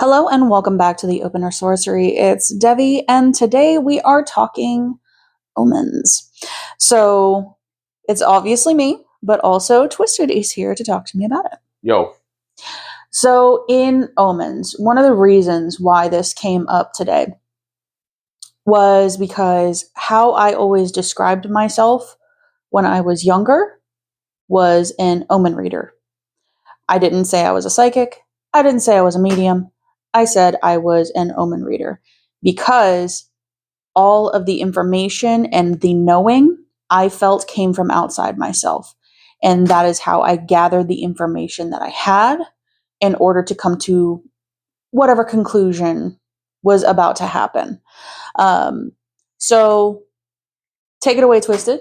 Hello and welcome back to the Opener Sorcery. It's Devi, and today we are talking Omens. So it's obviously me, but also Twisted is here to talk to me about it. Yo. So in Omens, one of the reasons why this came up today was because how I always described myself when I was younger was an omen reader. I didn't say I was a psychic. I didn't say I was a medium. I said I was an omen reader because all of the information and the knowing I felt came from outside myself. And that is how I gathered the information that I had in order to come to whatever conclusion was about to happen. So take it away, Twisted,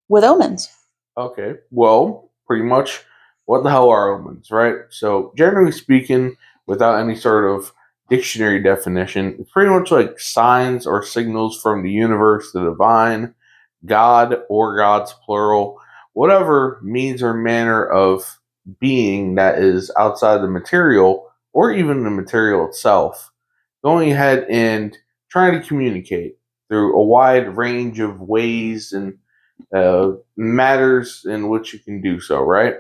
with Omens. Okay. Well, pretty much, what the hell are omens, right? So, generally speaking, without any sort of dictionary definition, it's pretty much like signs or signals from the universe, the divine, God or gods plural, whatever means or manner of being that is outside the material or even the material itself, going ahead and trying to communicate through a wide range of ways and matters in which you can do so, right?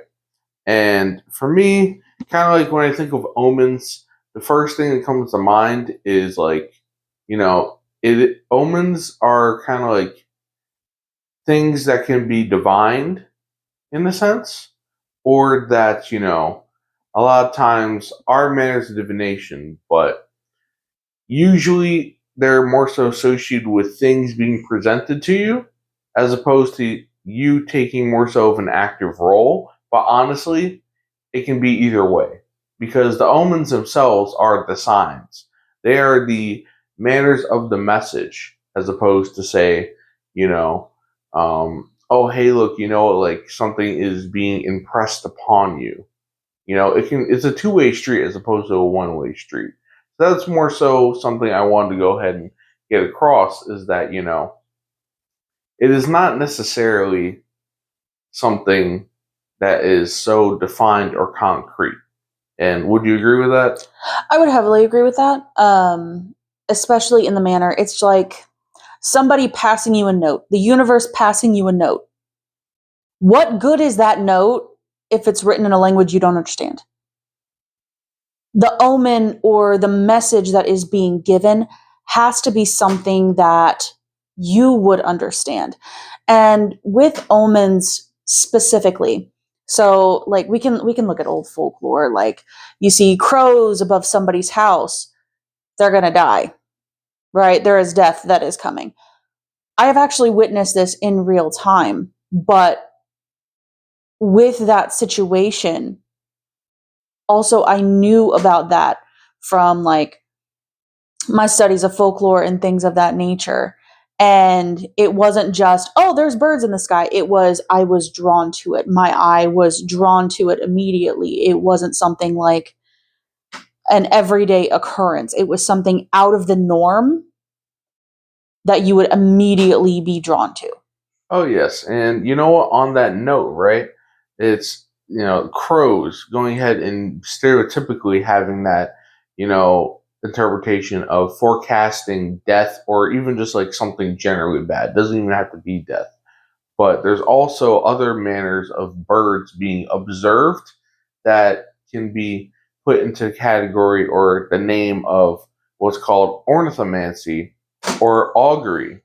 And for me, kind of like when I think of omens, the first thing that comes to mind is like, omens are kind of like things that can be divined in a sense, or that, a lot of times are manners of divination, but usually they're more so associated with things being presented to you as opposed to you taking more so of an active role. But honestly, it can be either way because the omens themselves are the signs. They are the manners of the message as opposed to say, oh, hey, look, like something is being impressed upon you. It's a two-way street as opposed to a one-way street. So that's more so something I wanted to go ahead and get across is that, it is not necessarily something that is so defined or concrete. And would you agree with that? I would heavily agree with that, especially in the manner. It's like somebody passing you a note, the universe passing you a note. What good is that note if it's written in a language you don't understand? The omen or the message that is being given has to be something that you would understand. And with omens specifically, so like we can look at old folklore, like you see crows above somebody's house, they're going to die, right? There is death that is coming. I have actually witnessed this in real time, but with that situation, also I knew about that from like my studies of folklore and things of that nature. And it wasn't just, oh, there's birds in the sky. It was, I was drawn to it. My eye was drawn to it immediately. It wasn't something like an everyday occurrence. It was something out of the norm that you would immediately be drawn to. Oh, yes. And you know what? On that note, right? It's, crows going ahead and stereotypically having that, interpretation of forecasting death or even just like something generally bad. It doesn't even have to be death. But there's also other manners of birds being observed that can be put into the category or the name of what's called ornithomancy or augury.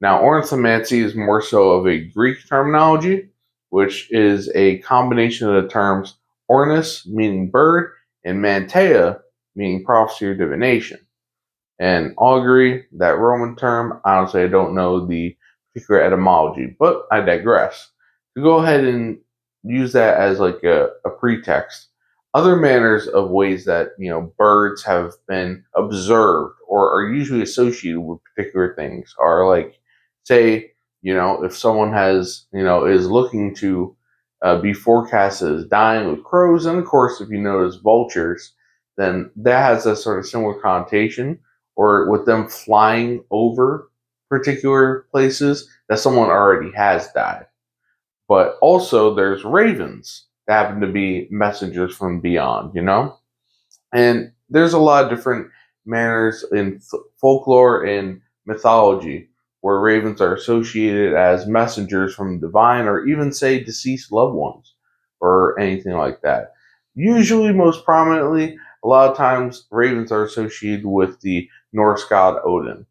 Now, ornithomancy is more so of a Greek terminology, which is a combination of the terms ornis, meaning bird, and mantea, meaning prophecy or divination. And augury, that Roman term, honestly, I don't know the particular etymology, but I digress. To go ahead and use that as like a pretext, other manners of ways that, birds have been observed or are usually associated with particular things are like, say, if someone has, is looking to be forecasted as dying with crows, and of course, if you notice vultures, then that has a sort of similar connotation, or with them flying over particular places that someone already has died. But also, there's ravens that happen to be messengers from beyond, And there's a lot of different manners in folklore and mythology where ravens are associated as messengers from divine or even, say, deceased loved ones or anything like that. Usually, most prominently, a lot of times ravens are associated with the Norse god Odin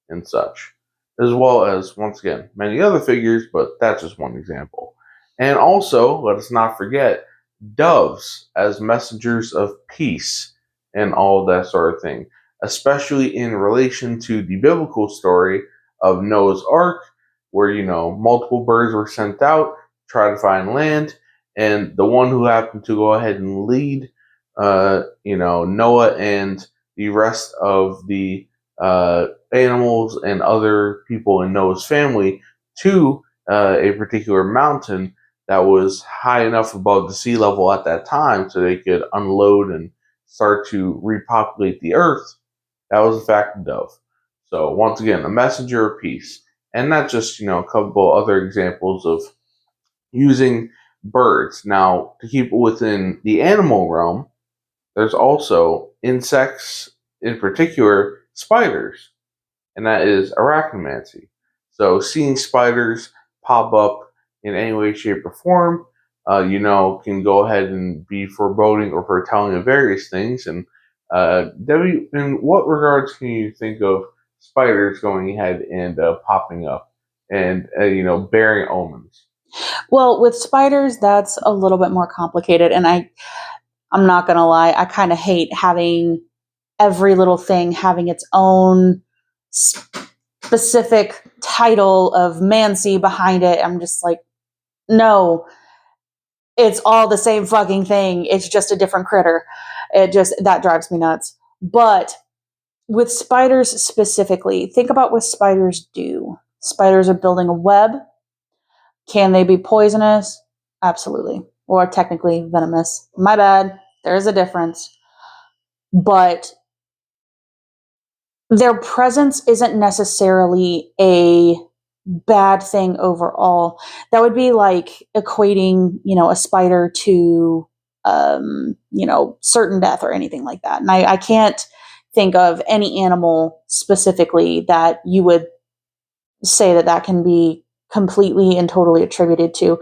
and such, as well as, once again, many other figures, but that's just one example. And also, let us not forget doves as messengers of peace and all that sort of thing, especially in relation to the biblical story of Noah's Ark, where, multiple birds were sent out, try to find land, and the one who happened to go ahead and lead, Noah and the rest of the animals and other people in Noah's family to a particular mountain that was high enough above the sea level at that time so they could unload and start to repopulate the earth. That was in fact a dove. So once again, a messenger of peace. And not just, a couple other examples of using birds. Now, to keep it within the animal realm, there's also insects, in particular spiders, and that is arachnomancy. So seeing spiders pop up in any way, shape, or form, can go ahead and be foreboding or foretelling of various things. And Debbie, in what regards can you think of spiders going ahead and popping up and bearing omens? Well, with spiders, that's a little bit more complicated, and I'm not gonna lie, I kind of hate having every little thing having its own specific title of Mancy behind it. I'm just like, no, it's all the same fucking thing. It's just a different critter. That drives me nuts. But with spiders specifically, think about what spiders do. Spiders are building a web. Can they be poisonous? Absolutely. Or technically venomous. My bad. There's a difference. But their presence isn't necessarily a bad thing overall. That would be like equating, a spider to, certain death or anything like that. And I can't think of any animal specifically that you would say that can be completely and totally attributed to.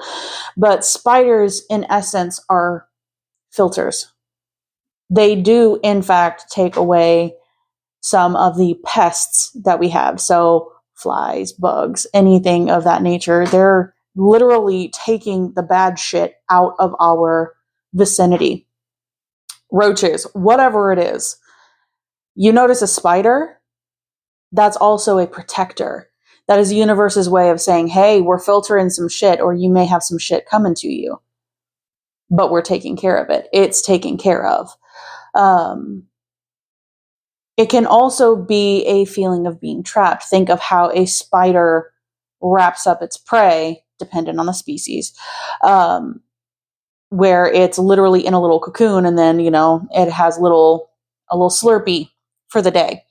But spiders, in essence, are filters. They do, in fact, take away some of the pests that we have. So flies, bugs, anything of that nature. They're literally taking the bad shit out of our vicinity. Roaches, whatever it is. You notice a spider, that's also a protector. That is the universe's way of saying, hey, we're filtering some shit, or you may have some shit coming to you. But we're taking care of it. It's taken care of. It can also be a feeling of being trapped. Think of how a spider wraps up its prey, dependent on the species, where it's literally in a little cocoon, and then, it has a little Slurpee for the day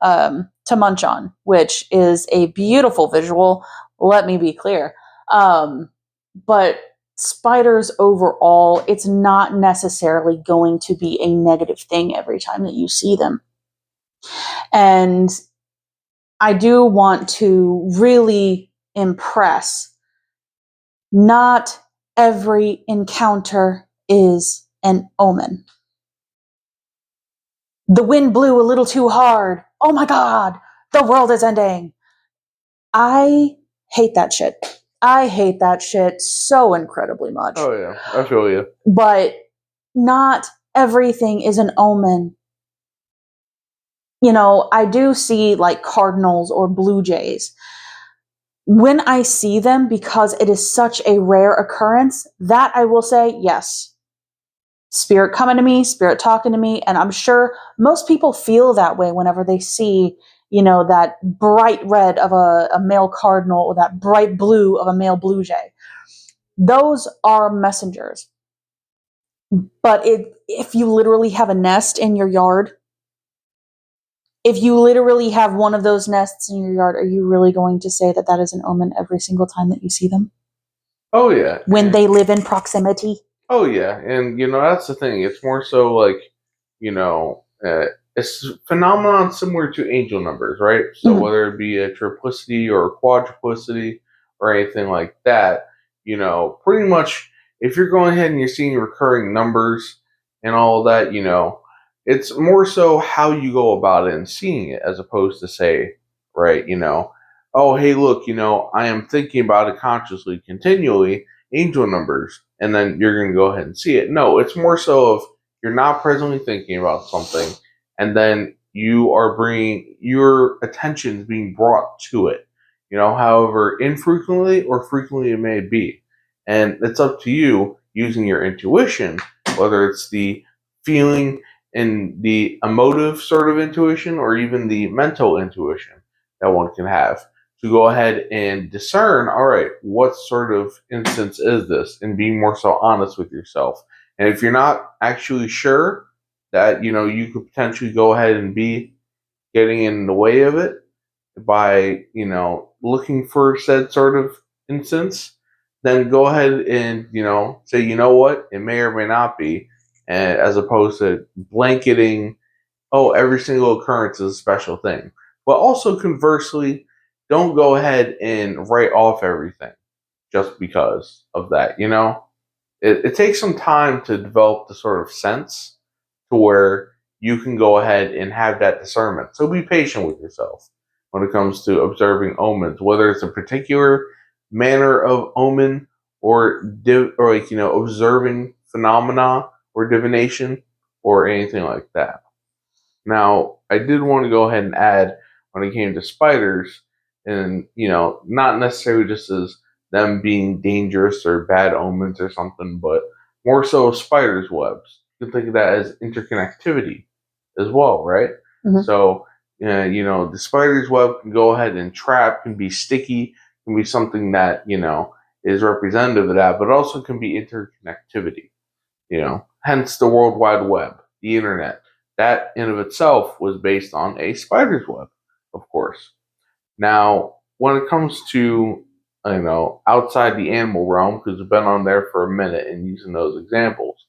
to munch on, which is a beautiful visual. Let me be clear. But spiders overall, it's not necessarily going to be a negative thing every time that you see them. And I do want to really impress, not every encounter is an omen. The wind blew a little too hard. Oh my God, the world is ending. I hate that shit. I hate that shit so incredibly much. Oh yeah, I feel you. But not everything is an omen. I do see like cardinals or blue jays. When I see them, because it is such a rare occurrence, that I will say, yes, spirit coming to me, spirit talking to me. And I'm sure most people feel that way whenever they see, that bright red of a male cardinal or that bright blue of a male blue jay. Those are messengers. But if you literally have a nest in your yard, if you literally have one of those nests in your yard, are you really going to say that is an omen every single time that you see them? Oh, yeah. When they live in proximity? Oh, yeah. And, that's the thing. It's more so like it's a phenomenon similar to angel numbers, right? So whether it be a triplicity or a quadruplicity or anything like that, pretty much if you're going ahead and you're seeing recurring numbers and all of that, it's more so how you go about it and seeing it as opposed to say, right, oh, hey, look, I am thinking about it consciously, continually, angel numbers, and then you're going to go ahead and see it. No, it's more so of you're not presently thinking about something, and then you are bringing your attention being brought to it, however infrequently or frequently it may be. And it's up to you using your intuition, whether it's the feeling and the emotive sort of intuition or even the mental intuition that one can have to go ahead and discern, all right, what sort of instance is this, and be more so honest with yourself. And if you're not actually sure that, you could potentially go ahead and be getting in the way of it by, looking for said sort of instance, then go ahead and, say, what, it may or may not be, and as opposed to blanketing, oh, every single occurrence is a special thing. But also conversely, don't go ahead and write off everything just because of that. It takes some time to develop the sort of sense to where you can go ahead and have that discernment. So be patient with yourself when it comes to observing omens, whether it's a particular manner of omen or observing phenomena or divination or anything like that. Now, I did want to go ahead and add when it came to spiders, and not necessarily just as them being dangerous or bad omens or something, but more so spiders' webs. You can think of that as interconnectivity as well, right? So, the spider's web can go ahead and trap, can be sticky, can be something that, is representative of that, but also can be interconnectivity, hence the World Wide Web, the internet. That in of itself was based on a spider's web, of course. Now, when it comes to, outside the animal realm, because we've been on there for a minute and using those examples,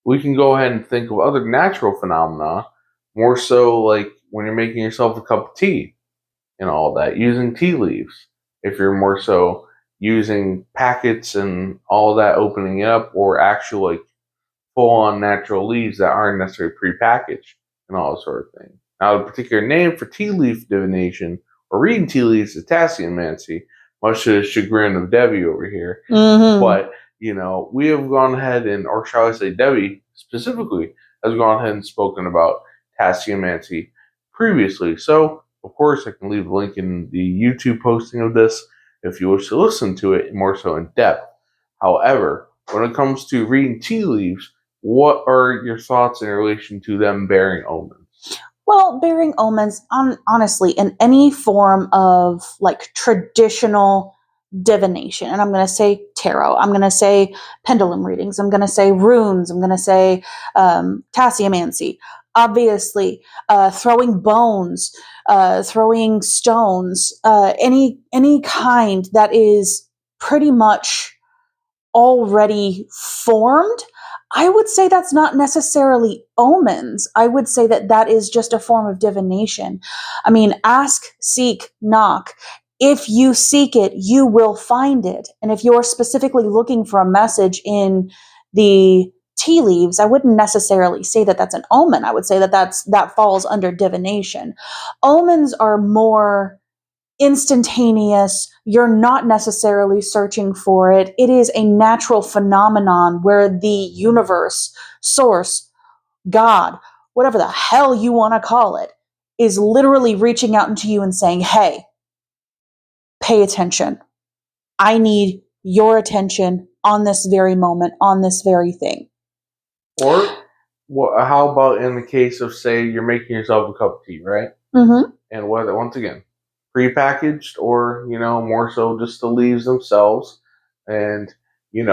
we can go ahead and think of other natural phenomena, more so like when you're making yourself a cup of tea and all that, using tea leaves. If you're more so using packets and all of that, opening it up, or actual like full-on natural leaves that aren't necessarily prepackaged and all that sort of thing. Now, the particular name for tea leaf divination or reading tea leaves is tasseomancy, much to the chagrin of Devi over here. But, we have gone ahead and, or shall I say Devi specifically, has gone ahead and spoken about tasseomancy previously. So, of course, I can leave a link in the YouTube posting of this if you wish to listen to it more so in depth. However, when it comes to reading tea leaves, what are your thoughts in relation to them bearing omens? Well, bearing omens, honestly, in any form of like traditional divination, and I'm going to say tarot, I'm going to say pendulum readings, I'm going to say runes, I'm going to say tasseomancy, obviously, throwing bones, throwing stones, any kind that is pretty much already formed, I would say that's not necessarily omens. I would say that that is just a form of divination. I mean, ask, seek, knock. If you seek it, you will find it. And if you're specifically looking for a message in the tea leaves, I wouldn't necessarily say that that's an omen. I would say that that falls under divination. Omens are more instantaneous. You're not necessarily searching for it. It is a natural phenomenon where the universe, source, God, whatever the hell you want to call it, is literally reaching out into you and saying, hey, pay attention. I need your attention on this very moment, on this very thing. Or how about in the case of, say, you're making yourself a cup of tea, right? And whether, once again, prepackaged or, more so just the leaves themselves. And, you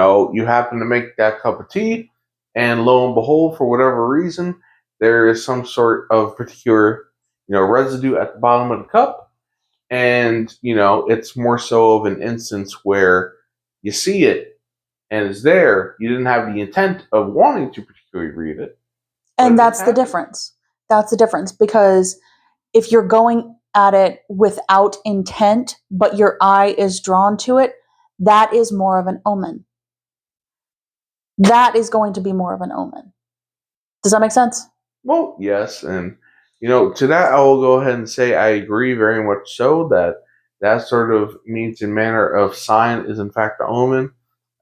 happen to make that cup of tea, and lo and behold, for whatever reason, there is some sort of particular, residue at the bottom of the cup. And, it's more so of an instance where you see it and it's there. You didn't have the intent of wanting to particularly read it. And that's the difference. That's the difference, because if you're going at it without intent, but your eye is drawn to it, that is more of an omen. That is going to be more of an omen. Does that make sense? Well, yes, and to that I will go ahead and say I agree very much so that sort of means and manner of sign is in fact an omen.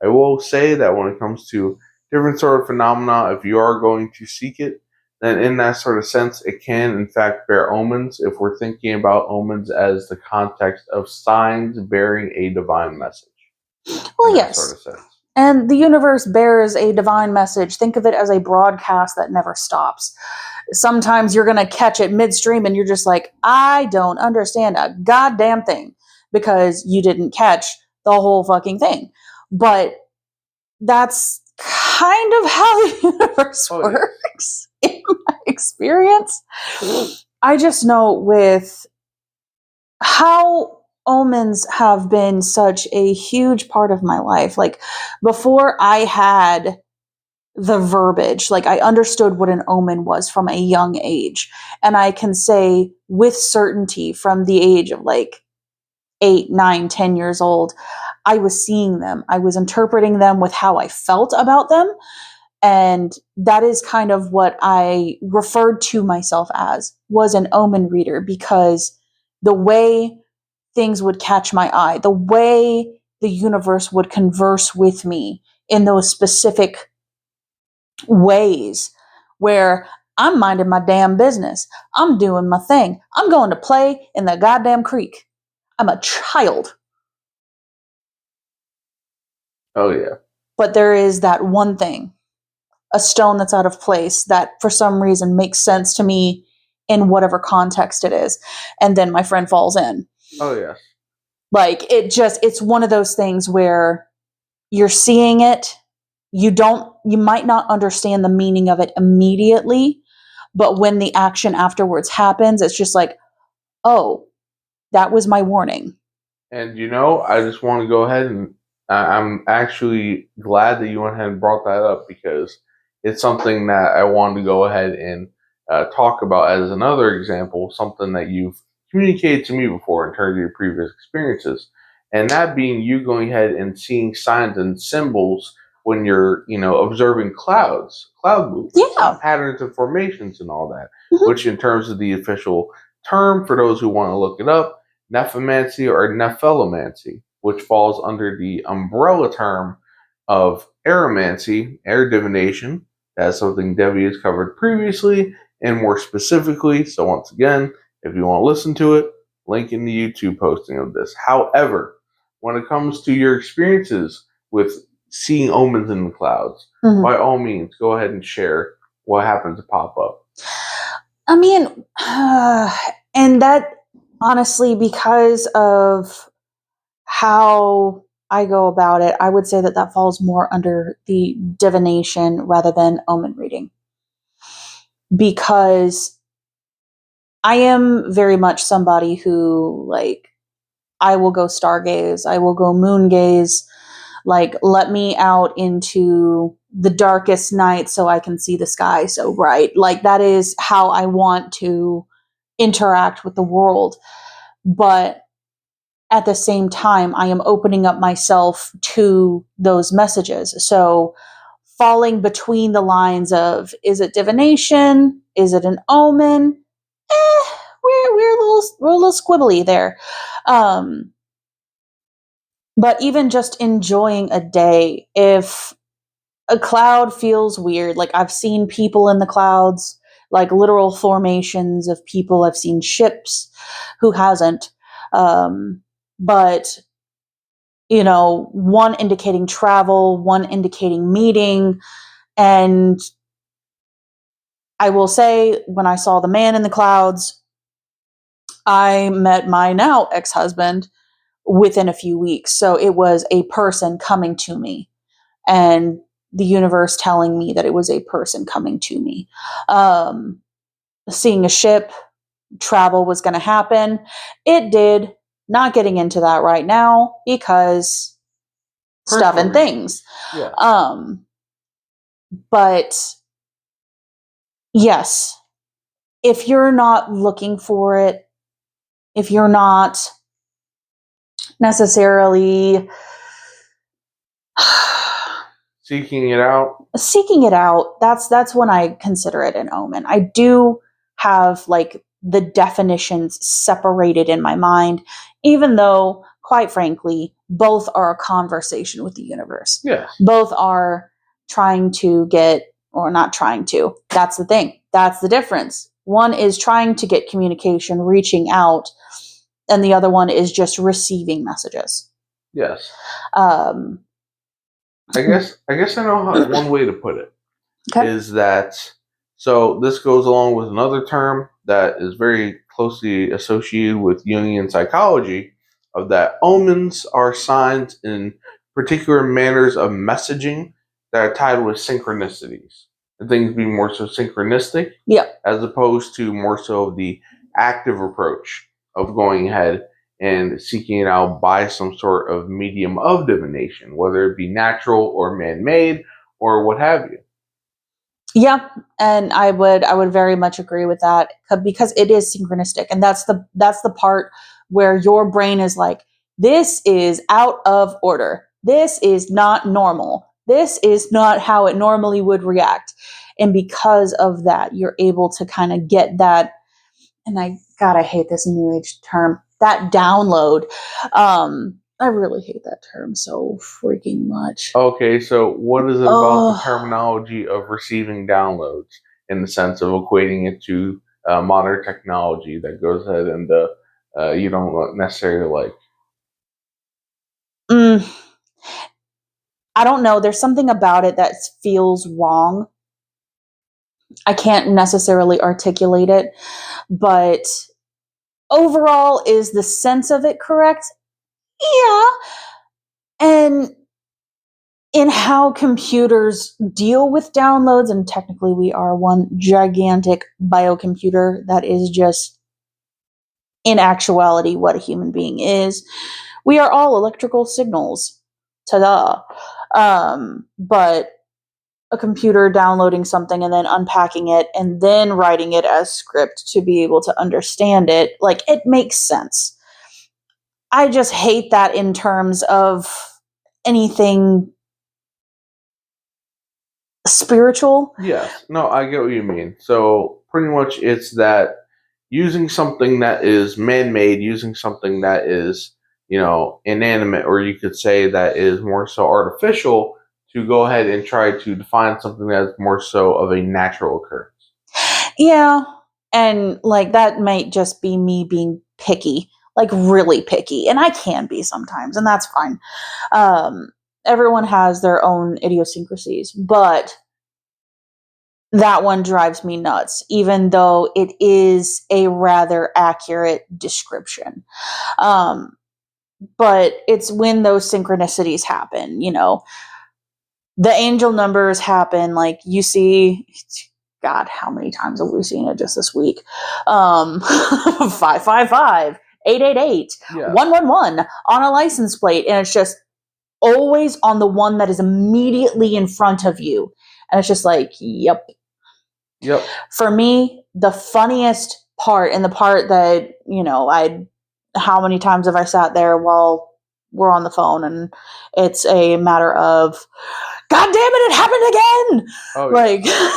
I will say that when it comes to different sort of phenomena, if you are going to seek it, then in that sort of sense, it can in fact bear omens if we're thinking about omens as the context of signs bearing a divine message. Well, yes. Sort of sense. And the universe bears a divine message. Think of it as a broadcast that never stops. Sometimes you're going to catch it midstream and you're just like, I don't understand a goddamn thing, because you didn't catch the whole fucking thing. But that's kind of how the universe works, in my experience. I just know with how omens have been such a huge part of my life. Like, before I had the verbiage, like, I understood what an omen was from a young age. And I can say with certainty from the age of like 8, 9, 10 years old, I was seeing them. I was interpreting them with how I felt about them. And that is kind of what I referred to myself as, was an omen reader, because the way things would catch my eye, the way the universe would converse with me in those specific ways where I'm minding my damn business. I'm doing my thing. I'm going to play in the goddamn creek. I'm a child. Oh, yeah. But there is that one thing, a stone that's out of place, that for some reason makes sense to me in whatever context it is. And then my friend falls in. Oh, yeah. Like, it's one of those things where you're seeing it. You might not understand the meaning of it immediately, but when the action afterwards happens, it's just like, oh, that was my warning. And I just want to go ahead and I'm actually glad that you went ahead and brought that up, because it's something that I wanted to go ahead and talk about as another example, something that you've communicated to me before in terms of your previous experiences. And that being you going ahead and seeing signs and symbols when you're, observing cloud movements, patterns and formations and all that, which in terms of the official term, for those who want to look it up, nephomancy or nephelomancy, which falls under the umbrella term of aeromancy, air divination. That's something Devi has covered previously and more specifically. So once again, if you want to listen to it, link in the YouTube posting of this. However, when it comes to your experiences with seeing omens in the clouds, by all means, go ahead and share what happened to pop up. I mean, and that, honestly, because of how I go about it, I would say that falls more under the divination rather than omen reading. Because I am very much somebody who, like, I will go stargaze, I will go moon gaze, like, let me out into the darkest night so I can see the sky so bright. Like, that is how I want to interact with the world. But at the same time, I am opening up myself to those messages. So falling between the lines of, is it divination? Is it an omen? We're a little squibbly there. But even just enjoying a day, if a cloud feels weird, like, I've seen people in the clouds, like literal formations of people. I've seen ships. Who hasn't? But, one indicating travel, one indicating meeting. And I will say, when I saw the man in the clouds, I met my now ex-husband within a few weeks. So it was a person coming to me, and the universe telling me that it was a person coming to me. Seeing a ship, travel was going to happen. It did. Not getting into that right now, because stuff and things. Yeah. But yes, if you're not looking for it, if you're not necessarily Seeking it out. seeking it out, that's when I consider it an omen. I do have like the definitions separated in my mind, even though, quite frankly, both are a conversation with the universe. Yes. Both are trying to get, or not trying to. That's the thing. That's the difference. One is trying to get communication, reaching out, and the other one is just receiving messages. Yes. I guess I know one way to put it is that, so this goes along with another term that is very closely associated with Jungian psychology, of that omens are signs in particular manners of messaging that are tied with synchronicities. And things being more so synchronistic, as opposed to more so the active approach of going ahead and seeking it out by some sort of medium of divination, whether it be natural or man-made or what have you. Yeah, and I would very much agree with that, because it is synchronistic, and that's the part where your brain is like, this is out of order. This is not normal. This is not how it normally would react. And because of that, you're able to kind of get that, and I hate this new age term, that download. I really hate that term so freaking much. Okay, so what is it about the terminology of receiving downloads in the sense of equating it to modern technology that goes ahead and you don't necessarily like? I don't know. There's something about it that feels wrong. I can't necessarily articulate it, but overall, is the sense of it correct? Yeah. And in how computers deal with downloads, and technically we are one gigantic biocomputer that is just, in actuality, what a human being is. We are all electrical signals. Ta-da. But a computer downloading something and then unpacking it and then writing it as script to be able to understand it, like, it makes sense. I just hate that in terms of anything spiritual. Yes. No, I get what you mean. So pretty much it's that using something that is man-made, using something that is, inanimate, or you could say that is more so artificial, to go ahead and try to define something that's more so of a natural occurrence. Yeah. And like, that might just be me being picky, like really picky. And I can be sometimes, and that's fine. Everyone has their own idiosyncrasies, but that one drives me nuts, even though it is a rather accurate description. But it's when those synchronicities happen, the angel numbers happen, like you see, God, how many times have we seen it just this week? 555, 888, 111 on a license plate, and it's just always on the one that is immediately in front of you. And it's just like, yep. For me, the funniest part, and the part that, how many times have I sat there while we're on the phone and it's a matter of, God damn it happened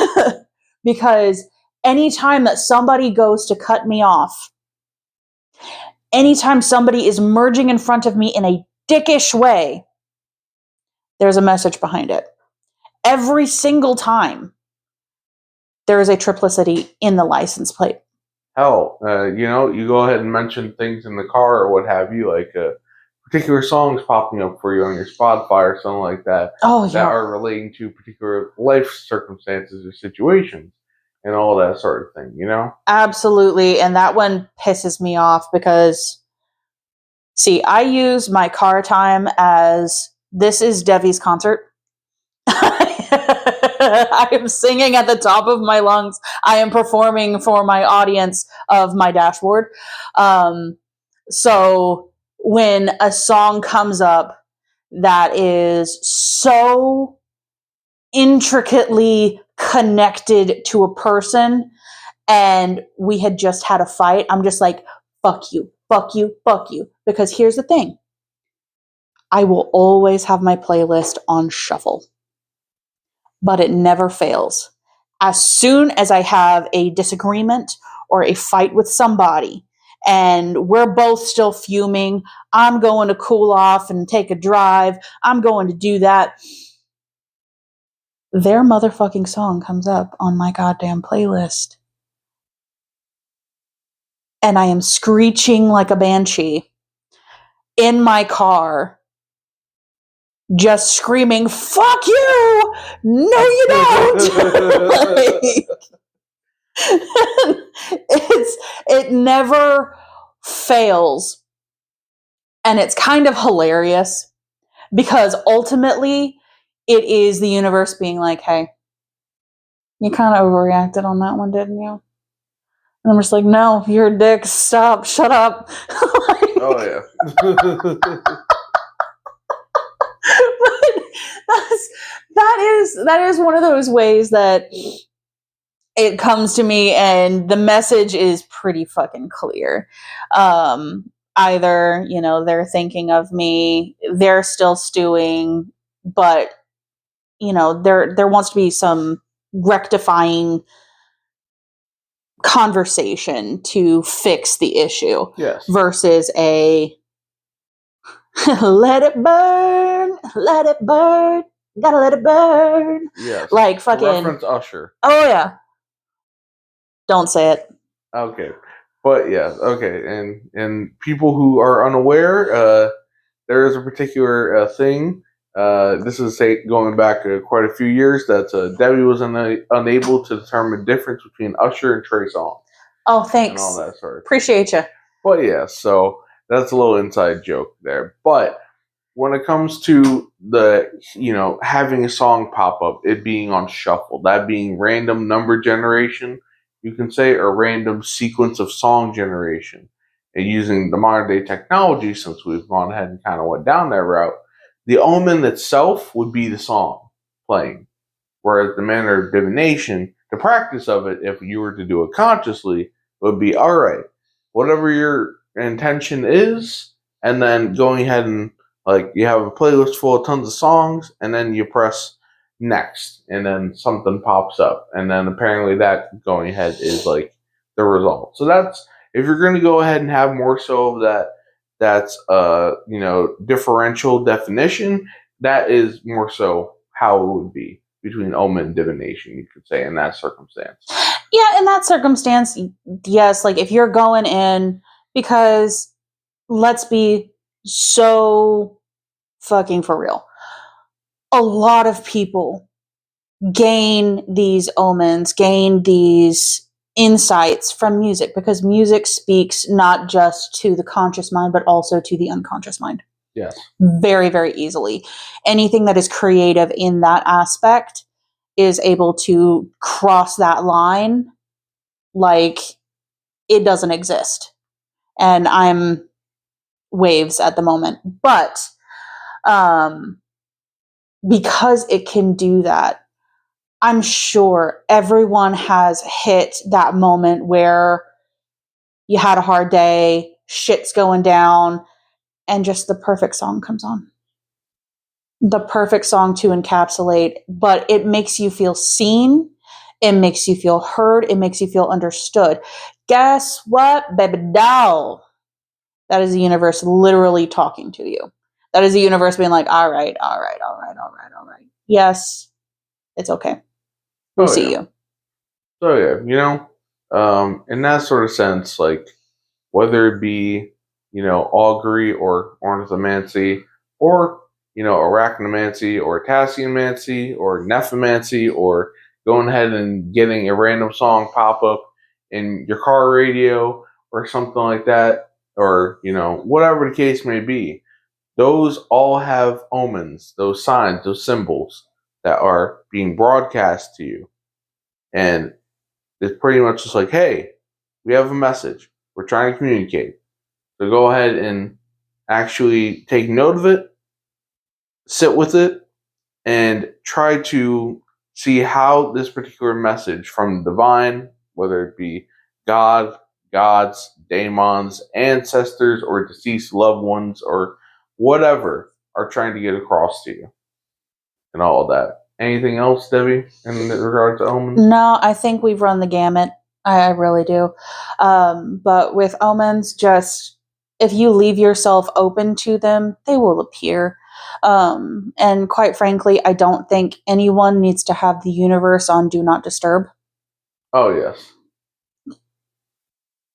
again! Because anytime that somebody goes to cut me off, anytime somebody is merging in front of me in a dickish way, there's a message behind it. Every single time, there is a triplicity in the license plate. Hell, you go ahead and mention things in the car or what have you, like particular songs popping up for you on your Spotify or something like that, that are relating to particular life circumstances or situations and all that sort of thing, Absolutely, and that one pisses me off because, see, I use my car time as, this is Devi's concert. I am singing at the top of my lungs. I am performing for my audience of my dashboard. So when a song comes up that is so intricately connected to a person and we had just had a fight, I'm just like, fuck you, fuck you, fuck you. Because here's the thing. I will always have my playlist on shuffle, but it never fails. As soon as I have a disagreement or a fight with somebody and we're both still fuming, I'm going to cool off and take a drive, I'm going to do that, their motherfucking song comes up on my goddamn playlist. And I am screeching like a banshee in my car, just screaming, fuck you! No, you don't! Like, it never fails. And it's kind of hilarious because ultimately it is the universe being like, hey, you kind of overreacted on that one, didn't you? And I'm just like, no, you're a dick. Stop. Shut up. Like, oh, yeah. That is one of those ways that it comes to me and the message is pretty fucking clear. Either, you know, they're thinking of me, they're still stewing, but, you know, there wants to be some rectifying conversation to fix the issue. Yes. Versus a let it burn, gotta let it burn. Yes. Like fucking Reference Usher. Oh yeah. Don't say it. Okay. But yeah, okay. And people who are unaware, there is a particular thing. This is going back quite a few years that Debbie was unable to determine the difference between Usher and Trey Songz. Oh, thanks. And all that sort of thing. Appreciate you. But yeah, so that's a little inside joke there. But when it comes to the, you know, having a song pop up, it being on shuffle, that being random number generation, you can say, or random sequence of song generation, and using the modern day technology, since we've gone ahead and kind of went down that route, the omen itself would be the song playing. Whereas the manner of divination, the practice of it, if you were to do it consciously, would be, all right, whatever your intention is, and then going ahead and, like, you have a playlist full of tons of songs, and then you press next, and then something pops up, and then apparently that going ahead is, like, the result. So that's, if you're going to go ahead and have more so of that, that's, you know, differential definition, that is more so how it would be between omen and divination, you could say, in that circumstance. Yeah, in that circumstance, yes, like if you're going in, because let's be so fucking for real. A lot of people gain these omens, gain these insights from music, because music speaks not just to the conscious mind, but also to the unconscious mind. Yes. Very, very easily. Anything that is creative in that aspect is able to cross that line like it doesn't exist. And I'm waves at the moment. But because it can do that, I'm sure everyone has hit that moment where you had a hard day, shit's going down, and just the perfect song comes on. The perfect song to encapsulate, but it makes you feel seen. It makes you feel heard. It makes you feel understood. Guess what, baby doll? That is the universe literally talking to you. That is the universe being like, all right. Yes, it's okay. We see you. So yeah, you know, in that sort of sense, like whether it be, you know, augury or ornithomancy, or, you know, arachnomancy or tasseomancy or nephomancy, or going ahead and getting a random song pop up in your car radio or something like that, or, you know, whatever the case may be, those all have omens, those signs, those symbols that are being broadcast to you. And it's pretty much just like, hey, we have a message. We're trying to communicate. So go ahead and actually take note of it, sit with it, and try to see how this particular message from the divine, whether it be God, gods, daemons, ancestors, or deceased loved ones, or whatever, are trying to get across to you, and all of that. Anything else, Debbie, in regard to omens? No, I think we've run the gamut. I really do. But with omens, just if you leave yourself open to them, they will appear. And quite frankly, I don't think anyone needs to have the universe on Do Not Disturb. Oh, yes.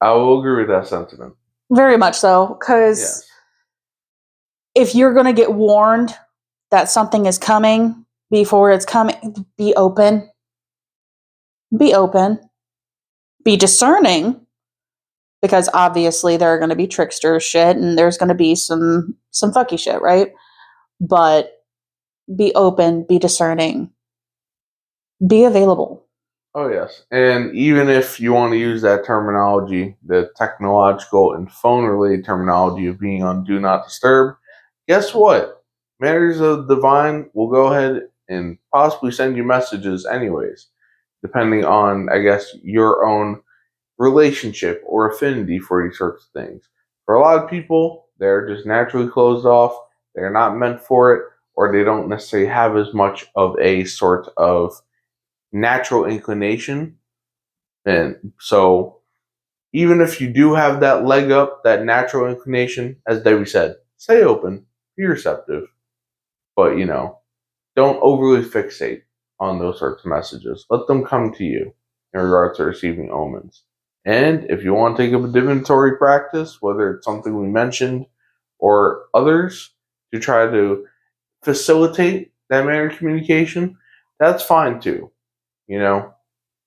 I will agree with that sentiment. Very much so, because if you're going to get warned that something is coming before it's coming, be open. Be open. Be discerning, because obviously there are going to be trickster shit and there's going to be some fucky shit, right? But be open, be discerning, be available. Oh, yes. And even if you want to use that terminology, the technological and phone-related terminology of being on Do Not Disturb, guess what? Matters of Divine will go ahead and possibly send you messages anyways, depending on, I guess, your own relationship or affinity for these sorts of things. For a lot of people, they're just naturally closed off, they're not meant for it, or they don't necessarily have as much of a sort of natural inclination. And so even if you do have that leg up, that natural inclination, as Debbie said, stay open, be receptive, but don't overly fixate on those sorts of messages. Let them come to you in regards to receiving omens. And if you want to take up a divinatory practice, whether it's something we mentioned or others, to try to facilitate that manner of communication, that's fine too.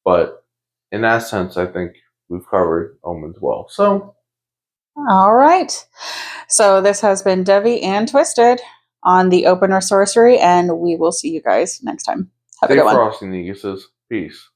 But in that sense, I think we've covered omens well. So, all right. So this has been Devi and Twisted on the Opener Sorcery, and we will see you guys next time. Have a good one. Stay frosty, Neguses. Peace.